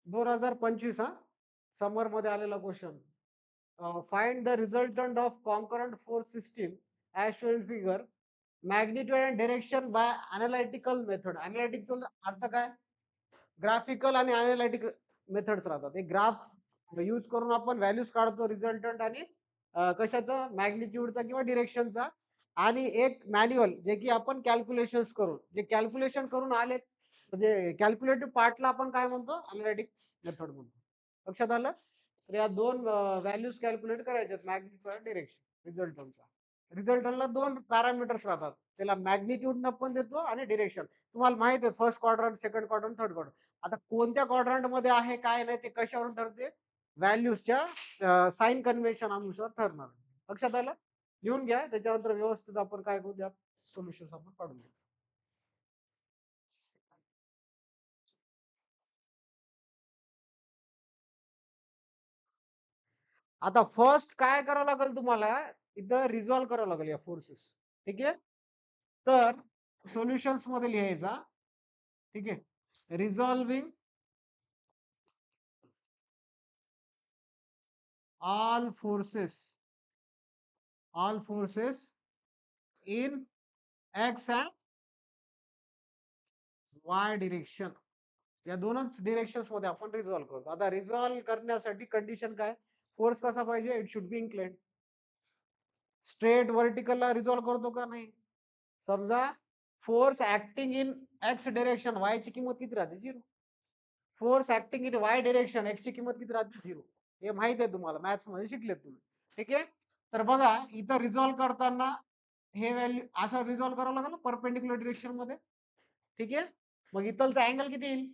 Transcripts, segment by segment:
2025 हा समर मध्ये आलेला question. Find the resultant of concurrent force system as shown figure, magnitude and direction by analytical method. Analytical अर्थ काय? Graphical आणि analytical methods राहतात. एक ग्राफ यूज करून आपण व्हॅल्यूज काढतो रिझल्टंट आणि कशाचा, मॅग्निट्यूडचा किंवा डिरेक्शनचा. आणि एक मॅन्युअल जे की आपण कॅल्क्युलेशन्स करून, जे कॅल्क्युलेशन करून आले, म्हणजे कॅल्क्युलेटिव्ह पार्टला आपण काय म्हणतो, अनालिटिक मेथड म्हणतो. लक्षात आलं? तर या दोन व्हॅल्यूज कॅल्क्युलेट करायच्या, मॅग्निट्यूड डिरेक्शन रिझल्टंटचा. रिझल्टंटला दोन पॅरामीटर्स राहतात, त्याला मॅग्निट्यूड न पण देतो आणि डिरेक्शन. तुम्हाला माहित आहे first quadrant, second quadrant, third quadrant. आता कोणत्या क्वाड्रंट मध्ये आहे काय नाही ते कशावरून ठरते, व्हॅल्यूजच्या साइन कन्व्हेन्शन अनुसार ठरणार. लक्षात आलं? लिहून घ्या, त्याच्यानंतर व्यवस्थित आपण काय करू द्या, सोल्युशन आपण काढून घेऊ. आता फर्स्ट काय करावं लागेल तुम्हाला, इथं रिझॉल्व्ह करावं लागेल या फोर्सेस. ठीक आहे? तर सोल्युशन्स मध्ये लिहायचा. ठीक आहे? रिझॉल्विंग all forces in x and y direction. या दोनच डिरेक्शन्स मध्ये आपण रिझॉल्व्ह करतो. आता रिझॉल्व्ह करण्यासाठी कंडिशन काय, फोर्स कसा पाहिजे, it should be inclined. Straight वर्टिकलला रिझॉल्व्ह करतो का नाही? समजा force acting in x direction, y ची किंमत किती राहते, 0. Force acting in y direction, x ची किंमत किती राहते, 0. हे माहित आहे तुम्हाला, मॅथ्स मध्ये शिकलेत तुम्ही. ठीक आहे? तर बघा इथं रिझॉल्व्ह करताना हे व्हॅल्यू असं रिझॉल्व्ह करावं लागेल परपेंडिक्युलर डिरेक्शन मध्ये. ठीक आहे? मग इथलचा अँगल किती येईल,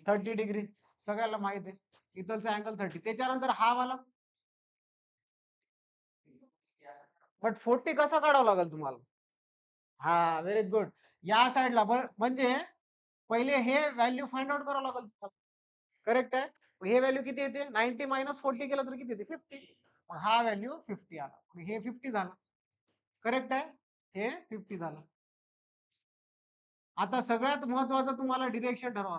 30 डिग्री. सगळ्याला माहित आहे इथलचा अँगल 30. त्याच्यानंतर हा वाला, बट 40 कसा काढावा लागेल तुम्हाला. हा, व्हेरी गुड. या साईडला म्हणजे पहिले हे व्हॅल्यू फाइंड आउट करावं लागेल तुम्हाला. करेक्ट आहे? हे व्हॅल्यू किती येते, 90 मायनस 40 केलं तर किती येते, 50. हा व्हॅल्यू 50 आला, हे 50 झालं. करेक्ट आहे? हे 50 झालं. आता सगळ्यात महत्वाचं तुम्हाला डिरेक्शन ठरवा.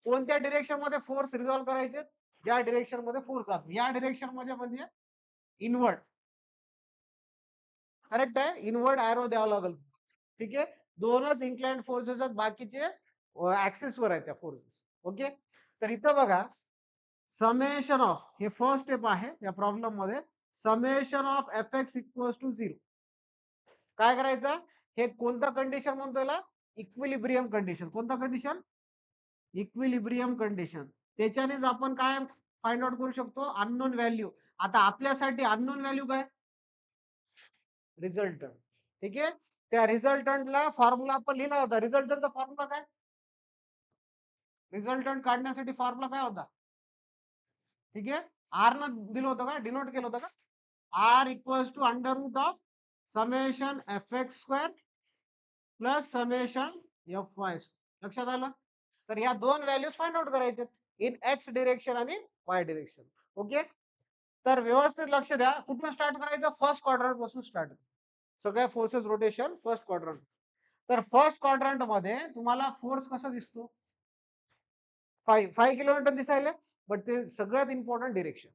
कोणत्या डिरेक्शन मध्ये फोर्स रिझॉल्व्ह करायचे, ज्या डिरेक्शन मध्ये फोर्स जातो या डिरेक्शन मध्ये म्हणजे इनवर्ड. करेक्ट आहे? इनवर्ड एरो द्यावा लागेल. ठीक आहे? दोनच इन्क्लाइंड फोर्सेस आहेत, बाकीचे ऍक्सिस वर आहेत त्या फोर्सेस. ओके? तर इथं बघा, समेशन ऑफ, हे फर्स्ट स्टेप आहे या प्रॉब्लेम मध्ये. Summation of f x equals to 0. काय करायचं, हे कोणता कंडिशन म्हणतो याला, इक्विलिब्रियम कंडिशन. कोणता कंडिशन, इक्विलिब्रियम कंडिशन. त्याच्यानेच आपण काय फाइंड आउट करू शकतो, अननोन व्हॅल्यू. आता आपल्यासाठी अननोन व्हॅल्यू काय, रिझल्टंट. ठीक आहे? त्या रिझल्टंटला फॉर्म्युला आपण लिहिला होता. रिझल्टंटचा फॉर्म्युला काय, रिझल्टंट काढण्यासाठी फॉर्म्युला काय होता, ठीक आहे, आर न दिलं होतं का, डिनोट केलं होतं का, R equals to under root of summation f x square plus summation f y. लक्षात आलं? तर या दोन व्हॅल्यूज फाइंड आउट करायचे इन एक्स डिरेक्शन आणि वाय डिरेक्शन. ओके? तर व्यवस्थित लक्ष द्या, कुठून स्टार्ट करायचं, फर्स्ट क्वाड्रंट पासून स्टार्ट. सगळ्या फोर्सेस रोटेशन फर्स्ट क्वाड्रंट. तर फर्स्ट क्वाड्रंट मध्ये तुम्हाला फोर्स कसा दिसतो, 5 किलोमीटर दिसायला, बट ते सगळ्यात इम्पॉर्टंट डिरेक्शन.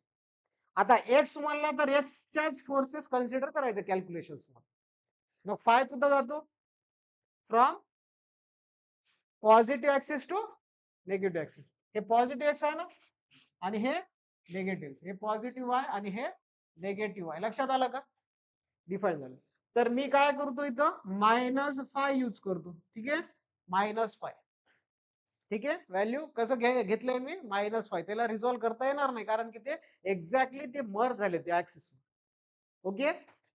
आता एक्स म्हणला तर एक्सच्याच फोर्सेस कन्सिडर करायचे कॅल्क्युलेशन्स मध्ये. मग 5 कुठं जातो, from positive axis to negative axis. हे पॉझिटिव्ह एक्स आहे ना, आणि हे निगेटिव्ह. हे पॉझिटिव्ह आहे आणि हे निगेटिव्ह आहे. लक्षात आलं का, डिफाईन झालं. तर मी काय करतो इथं, -5 यूज करतो. ठीक आहे? -5. ठीक आहे? व्हॅल्यू कसं घेतलंय मी, -5. त्याला रिझॉल्व्ह करता येणार नाही, कारण की ते एक्झॅक्टली ते मर्ज झाले ते ऍक्सिस. ओके?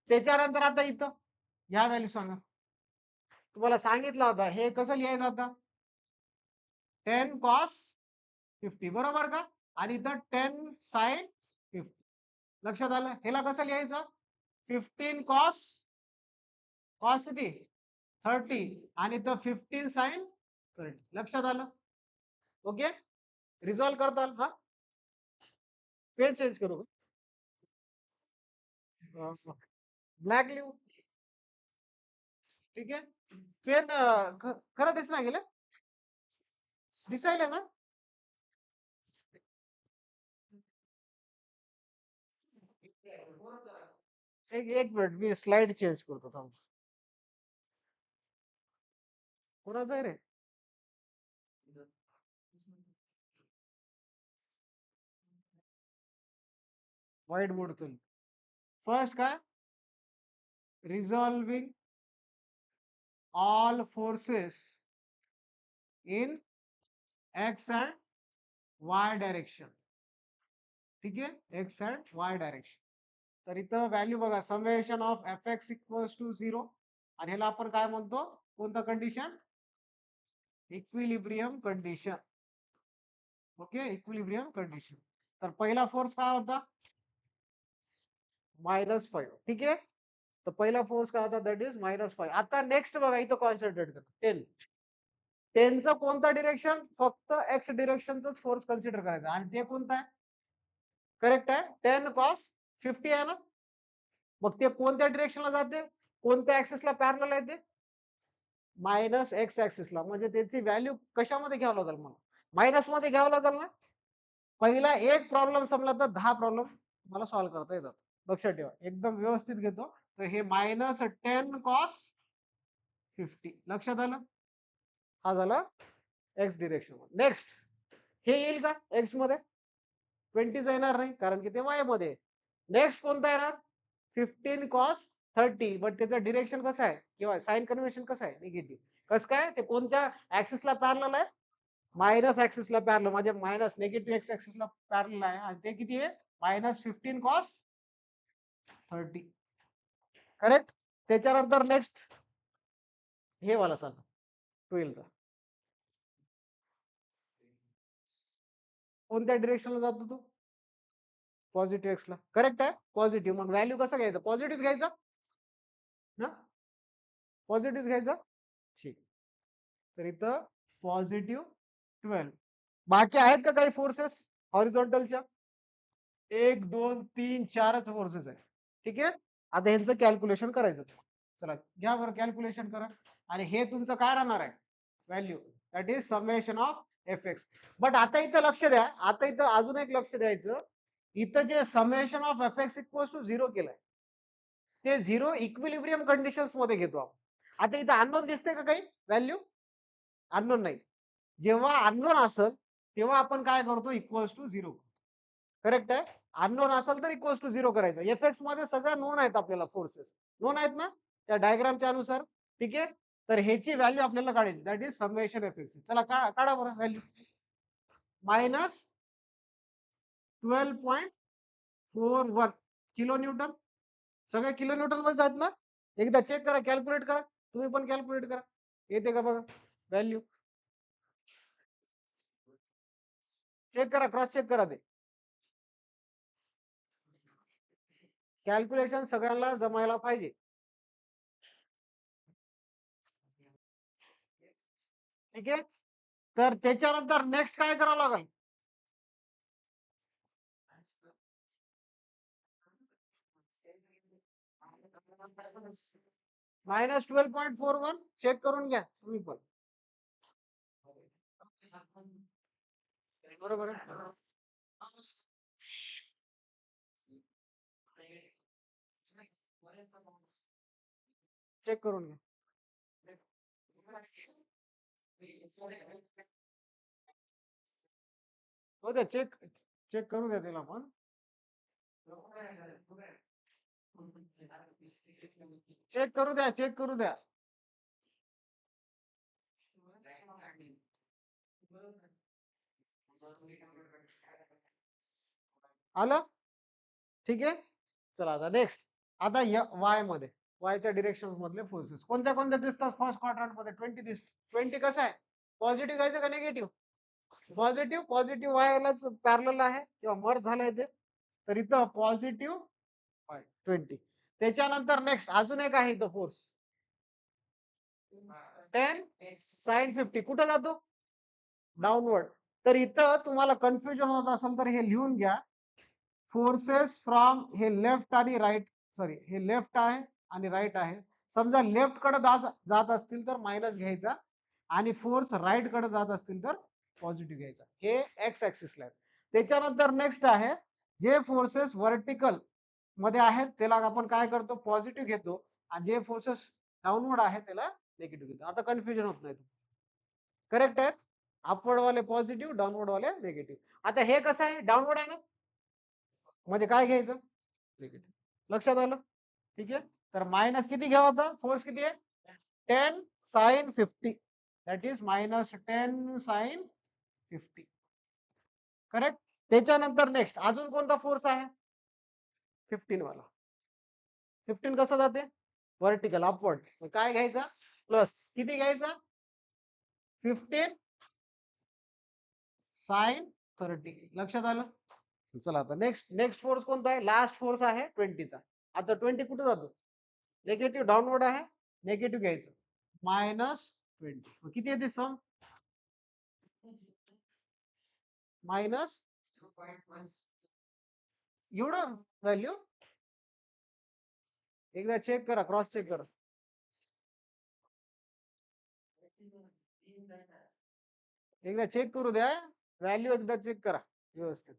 त्याच्यानंतर आता इथं ह्या व्हॅल्यू सांगा. तुम्हाला सांगितलं होता हे कसं लिहायचं आता, 10 cos 50, बरोबर का, आणि इथं 10 sin 50. लक्षात आलं? ह्याला कसं लिहायचं, 15 cos, कॉस किती, 30, आणि इथं 15 sin 30. लक्षात आलं? ओके? रिझॉल्व्ह करताल. हा, पेन चेंज करू का, ब्लॅक लिहू. ठीक आहे? पेन खरं दिसणार गेलं, दिसायला ना. एक मिनिट मी स्लाइड चेंज करतो थांब. कोणाचं आहे रे? White board. फर्स्ट काय? Resolving all forces in x and y direction. ठीक आहे, एक्स अँड वाय डायरेक्शन. तर इथं व्हॅल्यू बघा, summation of f x equals to 0 आणि ह्याला आपण काय म्हणतो, कोणतं condition? Equilibrium condition. Okay, equilibrium condition. तर पहिला फोर्स काय होता? -5. ठीक आहे, तर पहिला फोर्स काय होता? That is -5. आता नेक्स्ट बघा, इथं कॉन्सन्ट्रेट करा. 10. 10चं कोणतं डिरेक्शन? फक्त एक्स डिरेक्शनच फोर्स कन्सिडर करायचा आणि ते कोणतं आहे? करेक्ट आहे, 10 cos 50 आहे ना. मग ते कोणत्या डिरेक्शनला जाते? कोणत्या ऍक्सिसला पॅरलल आहे ते? मायनस एक्स ऍक्सिसला. म्हणजे त्याची व्हॅल्यू कशामध्ये घ्यावं लागेल? मला मायनस मध्ये घ्यावं लागेल ना. पहिला एक प्रॉब्लेम संपला तर 10 प्रॉब्लेम मला सॉल्व्ह करता येतात. लक्षात ठेवा, एकदम व्यवस्थित घेतो. तर हे -10 cos 50 लक्षात आलं. हा झाला एक्स डिरेक्शन. नेक्स्ट हे येईल का एक्स मध्ये? 20 येणार नाही, कारण की ते वाय मध्ये. नेक्स्ट कोणता येणार? 15 cos 30. बट त्याचं डिरेक्शन कसं आहे किंवा साइन कन्व्हेन्शन कसं आहे? निगेटिव्ह. कसं काय? ते कोणत्या ऍक्सिसला पॅरलल आहे? मायनस ऍक्सिसला पॅरलल, म्हणजे मायनस निगेटिव्ह एक्स ऍक्सिसला पॅरलल आहे. आणि ते किती आहे? -15 cos 30. करेक्ट. त्याच्यानंतर नेक्स्ट हे वाला सांगा, 12चा. कोणत्या डिरेक्शनला जातो तो? पॉझिटिव्ह एक्सला. करेक्ट आहे, पॉझिटिव्ह. मग व्हॅल्यू कसं घ्यायचं? पॉझिटिव्ह घ्यायचा ना, पॉझिटिव्ह घ्यायचा. ठीक. तर इथं +12. बाकी आहेत का काही फोर्सेस हॉरिझॉन्टलच्या? 1 2 3 4च फोर्सेस आहेत. ठीक आहे, आता यांचं कॅल्क्युलेशन करायचं. चला घ्या बरं, कॅल्क्युलेशन करा. आणि हे तुमचं काय राहणार आहे? Value, that is summation of f x. But आता इथं लक्ष द्या, आता इथं अजून एक लक्ष द्यायचं. इथं जे summation of f x equals to 0 केलंय, ते 0 इक्विलिब्रियम कंडिशन्स मध्ये घेतो आपण. आता इथं अननोन दिसते का काही व्हॅल्यू? अननोन नाही. जेव्हा अननोन असेल तेव्हा आपण काय करतो? Equals to 0. करेक्ट आहे. अननोन असेल तर इक्वल्स टू 0 करायचं. एफ एक्स मध्ये सगळ्या नोन आहेत, आपल्याला फोर्सेस नोन आहेत ना त्या डायग्रामच्या अनुसार. ठीक आहे, तर ह्याची व्हॅल्यू आपल्याला काढायची, that is summation f x. चला काढा बरं व्हॅल्यू. -12.41 kilo Newton. सगळे किलो न्यूटन मध्ये जात ना. एकदा चेक करा, कॅल्क्युलेट करा, तुम्ही पण कॅल्क्युलेट करा, येते का बघा व्हॅल्यू. चेक करा, क्रॉस चेक करा. ते कॅल्क्युलेशन सगळ्यांना जमायला पाहिजे. ठीक आहे, तर त्याच्यानंतर नेक्स्ट काय करावं लागेल? -12.41 चेक करून घ्या तुम्ही पण. बरोबर आहे. चेक करून घ्या. हो द्या, चेक चेक करू द्या त्याला पण. चेक करू द्या, चेक करू द्या. आलं. ठीक आहे, चला आता नेक्स्ट. आता वाय मध्ये, वायच्या डिरेक्शन मधले फोर्सेस कोणत्या कोणत्या दिसतात? फर्स्ट क्वाड्रंट मध्ये 20 दिसत. 20 कसं आहे? पॉझिटिव्ह घ्यायचं का निगेटिव्ह? पॉझिटिव्ह. पॉझिटिव्ह वायलाच पॅरलल आहे किंवा मर्ज झालाय ते. तर इथं पॉझिटिव्ह 20. त्याच्यानंतर नेक्स्ट अजून एक आहे इथं फोर्स 10 sin 50. कुठं जातो? डाऊनवर्ड. तर इथं तुम्हाला कन्फ्युजन होत असेल तर हे लिहून घ्या. फोर्सेस फ्रॉम, हे लेफ्ट आणि राईट, सॉरी हे लेफ्ट आहे आणि राईट आहे. समजा लेफ्ट कडे जात असतील तर मायनस घ्यायचा आणि फोर्स राईट कडे जात असतील तर पॉझिटिव्ह घ्यायचा. हे एक्स ऍक्सिसला आहे. त्याच्यानंतर नेक्स्ट आहे जे फोर्सेस व्हर्टिकल मध्ये आहेत त्याला आपण काय करतो, पॉझिटिव्ह घेतो, आणि जे फोर्सेस डाऊनवर्ड आहे त्याला निगेटिव्ह घेतो. आता कन्फ्युजन होत नाही. करेक्ट आहेत. अपवर्ड वाले पॉझिटिव्ह, डाऊनवर्ड वाले निगेटिव्ह. आता हे कसं आहे, डाऊनवर्ड आहे ना, म्हणजे काय घ्यायचं, निगेटिव्ह. लक्षात आलं? ठीक आहे. तर मायनस किती घ्यावा आता, फोर्स किती आहे, 10 sin 50, that is -10 sin 50. Correct. त्याच्यानंतर नेक्स्ट अजून कोणता फोर्स आहे, 15 वाला. 15 कसं जाते, व्हर्टिकल अपवर्ड. काय घ्यायचा, प्लस किती घ्यायचा, 15 sin 30. लक्षात आलं? चला आता नेक्स्ट नेक्स्ट फोर्स कोणता आहे, लास्ट फोर्स आहे 20 चा. आता 20 कुठे जातो, निगेटिव्ह डाऊनवर्ड आहे, निगेटिव्ह घ्यायचं, -20. किती येते सम, मायनस एवढं व्हॅल्यू. एकदा चेक करा, क्रॉस चेक करा. एकदा चेक करू द्या, व्हॅल्यू एकदा चेक करा व्यवस्थित.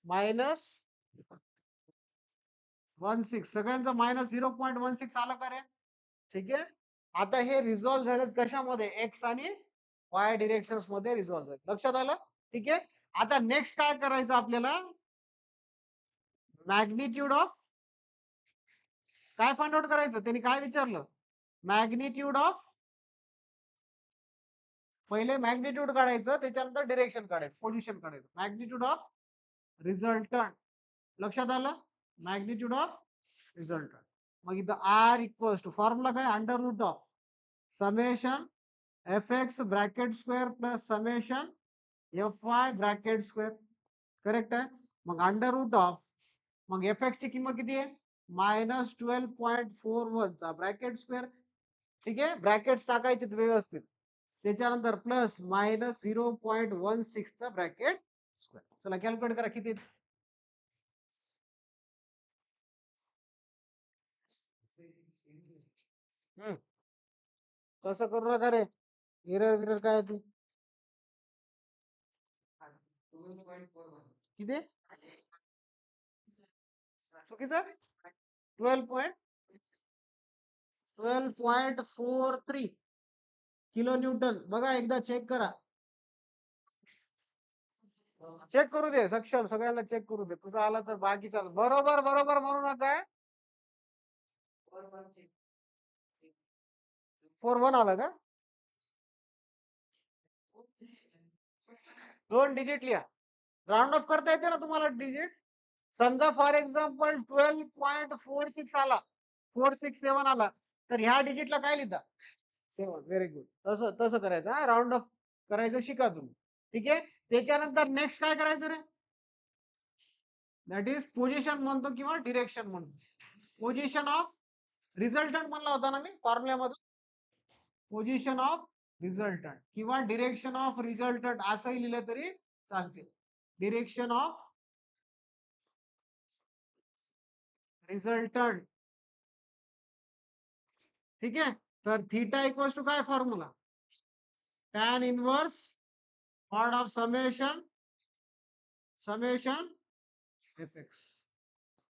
-16, सगळ्यांचा -0.16 आला का रे? ठीक आहे. आता हे रिझॉल्व्ह झालेत कशामध्ये, एक्स आणि वाय डिरेक्शन्स मध्ये रिझॉल्व्ह झाले. लक्षात आलं? ठीक आहे. आता नेक्स्ट काय करायचं आपल्याला, मॅग्निट्यूड ऑफ, काय फाइंड आउट करायचं, त्यांनी काय विचारलं, मॅग्निट्यूड ऑफ, पहिले मॅग्निट्यूड काढायचं, त्याच्यानंतर डिरेक्शन काढायचं, पोझिशन काढायचं. Magnitude of resultant. लक्षात आलं, मॅग्निट्यूड ऑफ रिझल्टंट. मग इथं आर इक्वल्स टू, फॉर्म्युला काय, under root of summation f x bracket square plus summation f y bracket square. Correct आहे. मग अंडर रूट ऑफ, मग एफ एक्स ची किंमत किती आहे, -12.41 चा ब्रॅकेट स्क्वेअर. ठीक आहे, ब्रॅकेट्स टाकायचे व्यवस्थित. त्याच्यानंतर प्लस -0.16 चा ब्रॅकेट स्क्वेअर. चला कॅल्क्युलेट करा किती. तसं करू नका रे, एरर विरर काय ते, किती चुकीचं, 12.43 किलो न्यूटन. बघा एकदा चेक करा, चेक करू दे, सक्षम सगळ्यांना चेक करू दे. तुझा आला तर बाकीचा बरोबर बरोबर म्हणू नका. 41 आला का, 2 डिजिट लिहा. राऊंड ऑफ करता येते ना तुम्हाला डिजिट. समजा फॉर एक्झाम्पल 12.46 आला, 467 आला, तर ह्या डिजिटला काय लिहिता, 7. Very good. तसं तसं करायचं, हा राऊंड ऑफ करायचं शिका तुम्ही. ठीक आहे. त्याच्यानंतर नेक्स्ट काय करायचं रे, दॅट इज पोझिशन म्हणतो किंवा डिरेक्शन म्हणतो. पोझिशन ऑफ रिझल्टंट म्हणला होता ना मी फॉर्म्युल्यामध्ये, पोझिशन ऑफ रिझल्टंट किंवा डिरेक्शन ऑफ रिझल्टंट असंही लिहिलं तरी चालते. Direction of resultant. ठीक आहे. तर थीटा इक्वल्स टू काय formula, tan inverse mod of summation f x.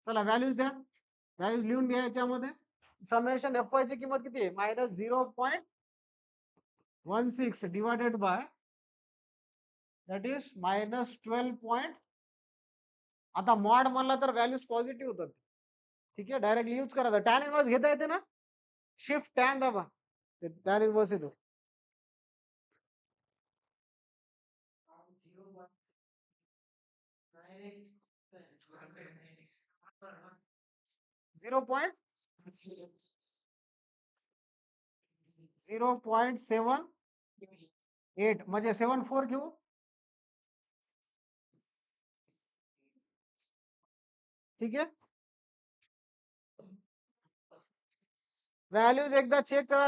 चला व्हॅल्यूज द्या, व्हॅल्यूज लिहून घ्या याच्यामध्ये. समेशन एफ वाय ची किंमत किती आहे, -0.16 डिवायडेड बाय दॅट इज -12. आता मॉड म्हणला तर व्हॅल्यूज पॉझिटिव्ह होतात. ठीक आहे, डायरेक्टली यूज करायचा. टॅन इनवर्स घेता येते ना, शिफ्ट टॅन दाबा, टॅन इनवर्स येतो. 0.78 म्हणजे 74 घेऊ. ठीक आहे, व्हॅल्यूज एकदा चेक करा.